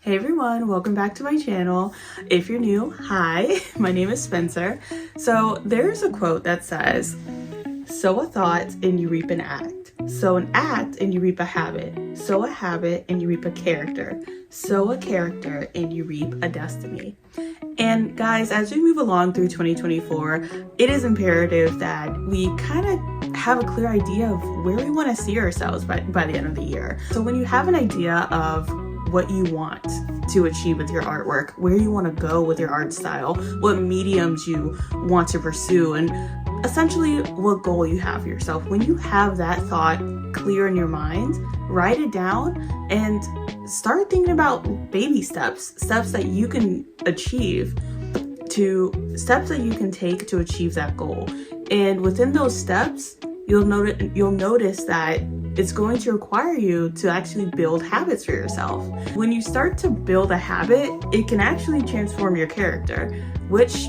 Hey everyone, welcome back to my channel. If you're new, hi, my name is Spencer. So there's a quote that says, sow a thought and you reap an act. Sow an act and you reap a habit. Sow a habit and you reap a character. Sow a character and you reap a destiny. And guys, as we move along through 2024, it is imperative that we kind of have a clear idea of where we want to see ourselves by the end of the year. So when you have an idea of what you want to achieve with your artwork, where you want to go with your art style, what mediums you want to pursue, and essentially what goal you have for yourself. When you have that thought clear in your mind, write it down and start thinking about baby steps that you can achieve, steps that you can take to achieve that goal. And within those steps, you'll notice that it's going to require you to actually build habits for yourself. When you start to build a habit, it can actually transform your character, which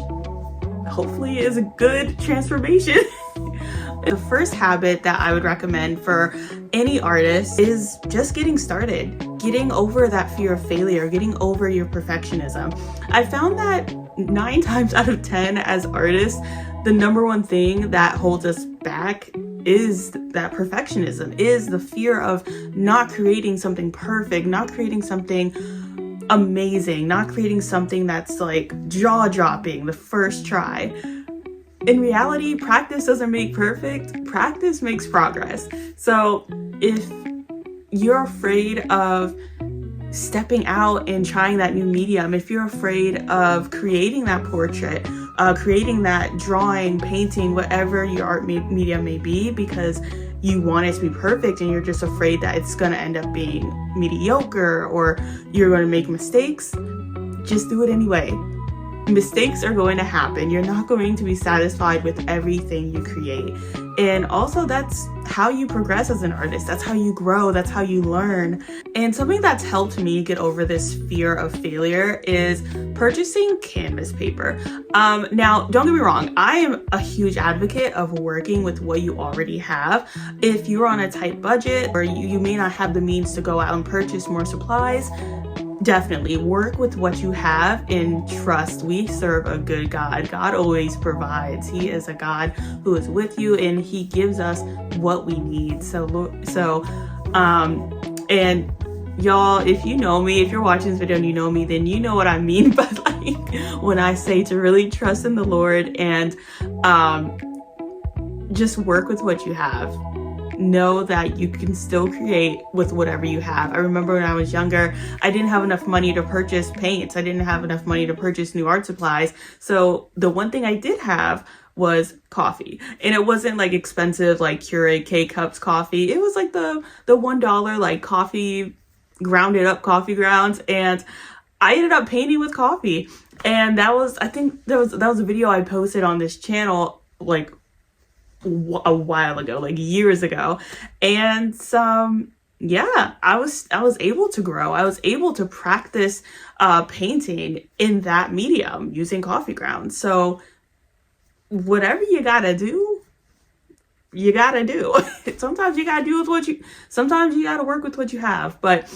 hopefully is a good transformation. The first habit that I would recommend for any artist is just getting started, getting over that fear of failure, getting over your perfectionism. I found that 9 times out of 10 as artists, the number one thing that holds us back is that perfectionism, is the fear of not creating something perfect, not creating something amazing, not creating something that's like jaw-dropping the first try. In reality, practice doesn't make perfect, practice makes progress. So if you're afraid of stepping out and trying that new medium, if you're afraid of creating that portrait, creating that drawing, painting, whatever your art medium may be, because you want it to be perfect and you're just afraid that it's going to end up being mediocre or you're going to make mistakes, just do it anyway. Mistakes are going to happen. You're not going to be satisfied with everything you create. And also, that's how you progress as an artist. That's how you grow. That's how you learn. And something that's helped me get over this fear of failure is purchasing canvas paper. Now, don't get me wrong. I am a huge advocate of working with what you already have. If you're on a tight budget or you may not have the means to go out and purchase more supplies, definitely work with what you have and trust. We serve a good God. God always provides. He is a God who is with you and he gives us what we need. And y'all, if you know me, if you're watching this video and you know me, then you know what I mean by like when I say to really trust in the Lord and just work with what you have. Know that you can still create with whatever you have. I remember when I was younger, I didn't have enough money to purchase paints. I didn't have enough money to purchase new art supplies. So the one thing I did have was coffee. And it wasn't like expensive, like Keurig K-Cups coffee. It was like the $1 like coffee, grounded up coffee grounds. And I ended up painting with coffee. And that was, I think that was a video I posted on this channel like a while ago, like years ago. And yeah, I was able to grow. I was able to practice painting in that medium using coffee grounds. So whatever you gotta do, you gotta do. Sometimes you gotta do with sometimes you gotta work with what you have. But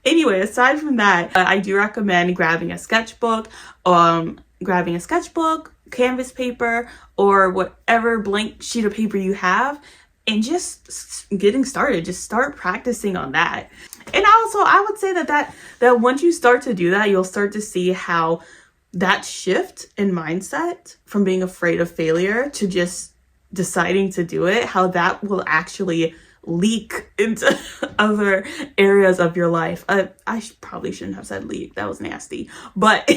anyway, aside from that, I do recommend grabbing a sketchbook, canvas paper, or whatever blank sheet of paper you have, and just getting started. Just start practicing on that. And also, I would say that once you start to do that, you'll start to see how that shift in mindset from being afraid of failure to just deciding to do it, how that will actually leak into other areas of your life. I probably shouldn't have said leak. That was nasty. But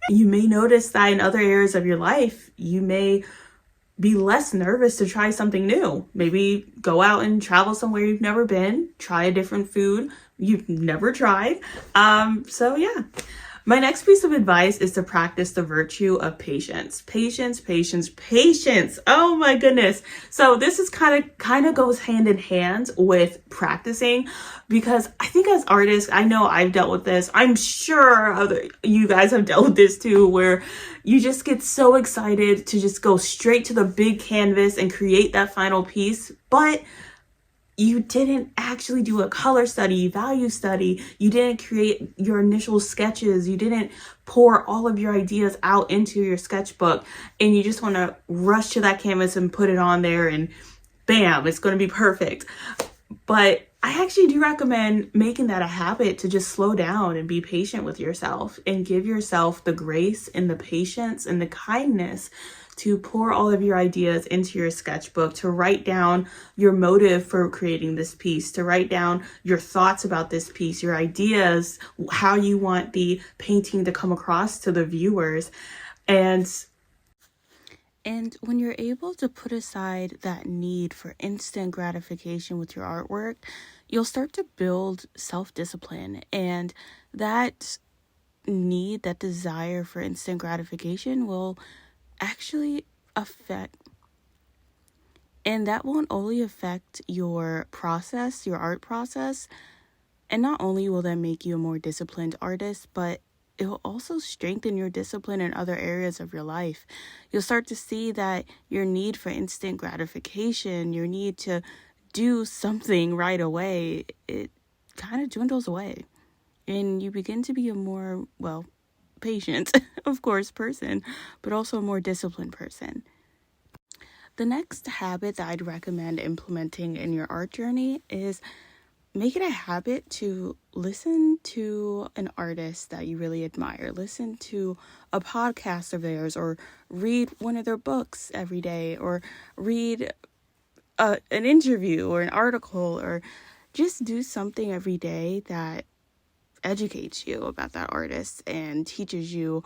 you may notice that in other areas of your life, you may be less nervous to try something new. Maybe go out and travel somewhere you've never been, try a different food you've never tried. So yeah. My next piece of advice is to practice the virtue of patience. Patience, patience, patience. Oh my goodness. So this is kind of goes hand in hand with practicing, because I think as artists, I know I've dealt with this. I'm sure you guys have dealt with this too, where you just get so excited to just go straight to the big canvas and create that final piece. But you didn't actually do a color study, value study. You didn't create your initial sketches. You didn't pour all of your ideas out into your sketchbook, and you just want to rush to that canvas and put it on there and bam, it's going to be perfect. But I actually do recommend making that a habit to just slow down and be patient with yourself and give yourself the grace and the patience and the kindness to pour all of your ideas into your sketchbook, to write down your motive for creating this piece, to write down your thoughts about this piece, your ideas, how you want the painting to come across to the viewers. And when you're able to put aside that need for instant gratification with your artwork, you'll start to build self-discipline. And that need, that desire for instant gratification will actually affect, and that won't only affect your process, your art process, and not only will that make you a more disciplined artist, but it will also strengthen your discipline in other areas of your life. You'll start to see that your need for instant gratification, your need to do something right away, it kind of dwindles away. And you begin to be a more, patient, of course, person, but also a more disciplined person. The next habit that I'd recommend implementing in your art journey is make it a habit to listen to an artist that you really admire. Listen to a podcast of theirs, or read one of their books every day, or read an interview or an article, or just do something every day that educates you about that artist and teaches you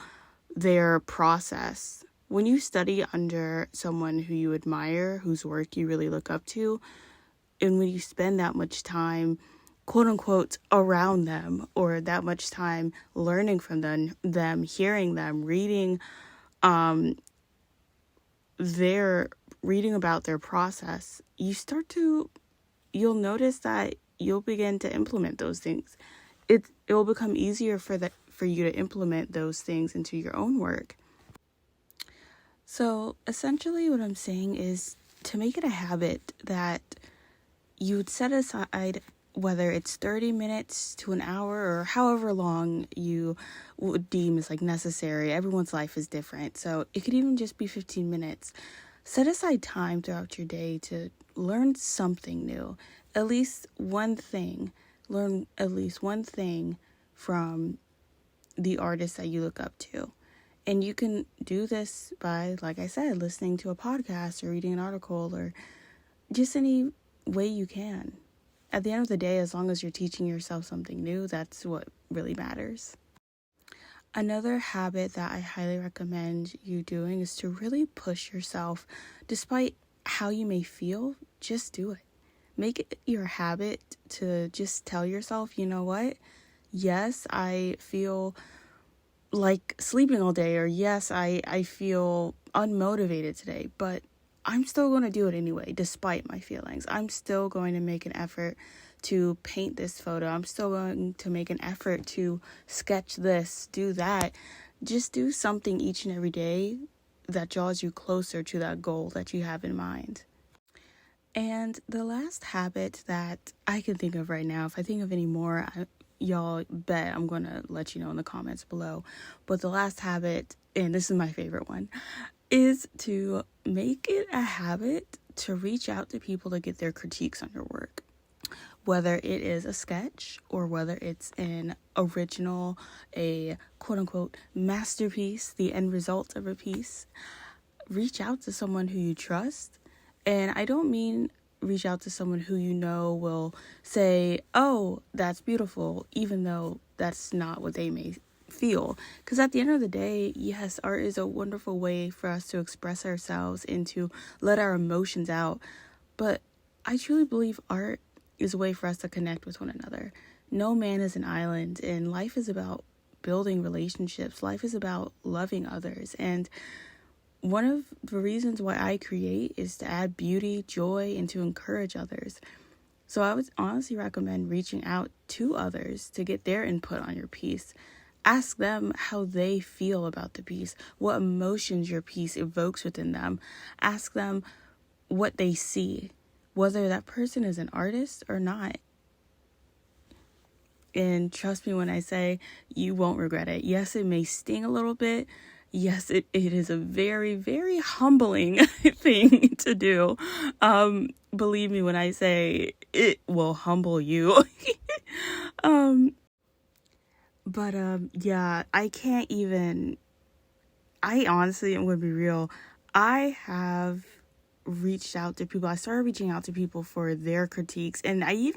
their process. When you study under someone who you admire, whose work you really look up to, and when you spend that much time, quote unquote, around them, or that much time learning from them, hearing them, reading about their process, you'll notice that you'll begin to implement those things. It will become easier for you to implement those things into your own work. So essentially what I'm saying is to make it a habit that you would set aside, whether it's 30 minutes to an hour or however long you would deem is necessary. Everyone's life is different. So it could even just be 15 minutes. Set aside time throughout your day to learn something new, at least one thing. Learn at least one thing from the artist that you look up to. And you can do this by, like I said, listening to a podcast or reading an article, or just any way you can. At the end of the day, as long as you're teaching yourself something new, that's what really matters. Another habit that I highly recommend you doing is to really push yourself. Despite how you may feel, just do it. Make it your habit to just tell yourself, you know what? Yes, I feel like sleeping all day, or yes, I feel unmotivated today, but I'm still going to do it anyway, despite my feelings. I'm still going to make an effort to paint this photo. I'm still going to make an effort to sketch this, do that. Just do something each and every day that draws you closer to that goal that you have in mind. And the last habit that I can think of right now, if I think of any more, y'all bet I'm going to let you know in the comments below. But the last habit, and this is my favorite one, is to make it a habit to reach out to people to get their critiques on your work. Whether it is a sketch or whether it's an original, a quote-unquote masterpiece, the end result of a piece, reach out to someone who you trust. And I don't mean reach out to someone who you know will say, oh, that's beautiful, even though that's not what they may feel. Because at the end of the day, yes, art is a wonderful way for us to express ourselves and to let our emotions out. But I truly believe art is a way for us to connect with one another. No man is an island, and life is about building relationships. Life is about loving others. And one of the reasons why I create is to add beauty, joy, and to encourage others. So I would honestly recommend reaching out to others to get their input on your piece. Ask them how they feel about the piece, what emotions your piece evokes within them. Ask them what they see. whether that person is an artist or not. And trust me when I say you won't regret it. Yes, it may sting a little bit. Yes, it is a very, very humbling thing to do. Believe me when I say it will humble you. But yeah, I honestly, I'm going to be real. I have reached out to people. I started reaching out to people for their critiques. And I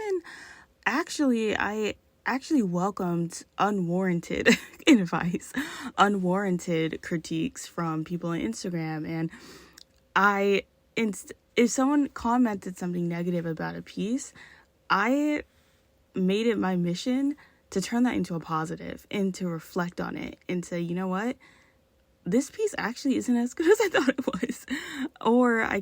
actually welcomed unwarranted advice, unwarranted critiques from people on Instagram. And if someone commented something negative about a piece, I made it my mission to turn that into a positive and to reflect on it and say, you know what? This piece actually isn't as good as I thought it was. Or I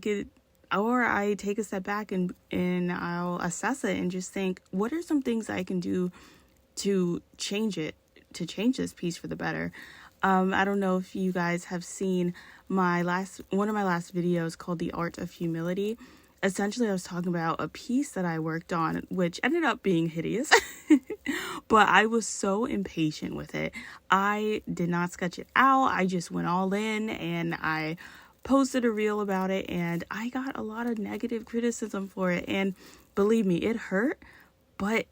take a step back and I'll assess it and just think, what are some things I can do to change this piece for the better? I don't know if you guys have seen one of my last videos called The Art of Humility. Essentially, I was talking about a piece that I worked on, which ended up being hideous, but I was so impatient with it. I did not sketch it out. I just went all in and I posted a reel about it, and I got a lot of negative criticism for it. And believe me, it hurt, but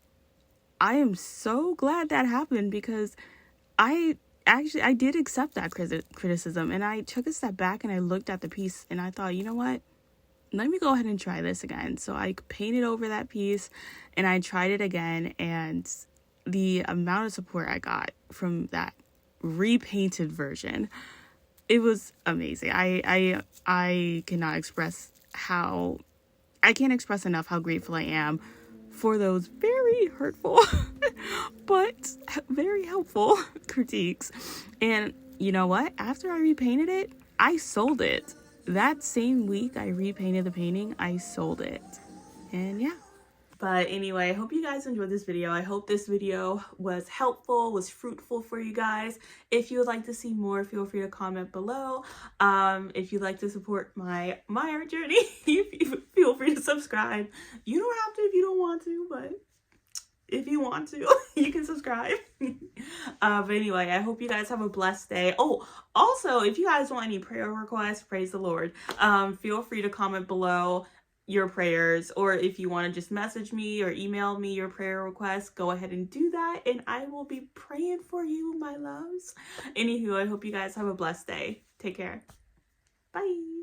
I am so glad that happened, because I did accept that criticism, and I took a step back and I looked at the piece and I thought, you know what? Let me go ahead and try this again. So I painted over that piece and I tried it again, and the amount of support I got from that repainted version, it was amazing. I cannot express I can't express enough how grateful I am for those very hurtful but very helpful critiques. And you know what? After I repainted it, I sold it. That same week I repainted the painting, I sold it. And yeah. But anyway, I hope you guys enjoyed this video. I hope this video was helpful, was fruitful for you guys. If you would like to see more, feel free to comment below. If you'd like to support my art journey, feel free to subscribe. You don't have to if you don't want to, but if you want to, you can subscribe. But anyway, I hope you guys have a blessed day. Oh, also, if you guys want any prayer requests, praise the Lord, feel free to comment below your prayers, or if you want to just message me or email me your prayer requests, go ahead and do that, and I will be praying for you, my loves. Anywho, I hope you guys have a blessed day. Take care. Bye.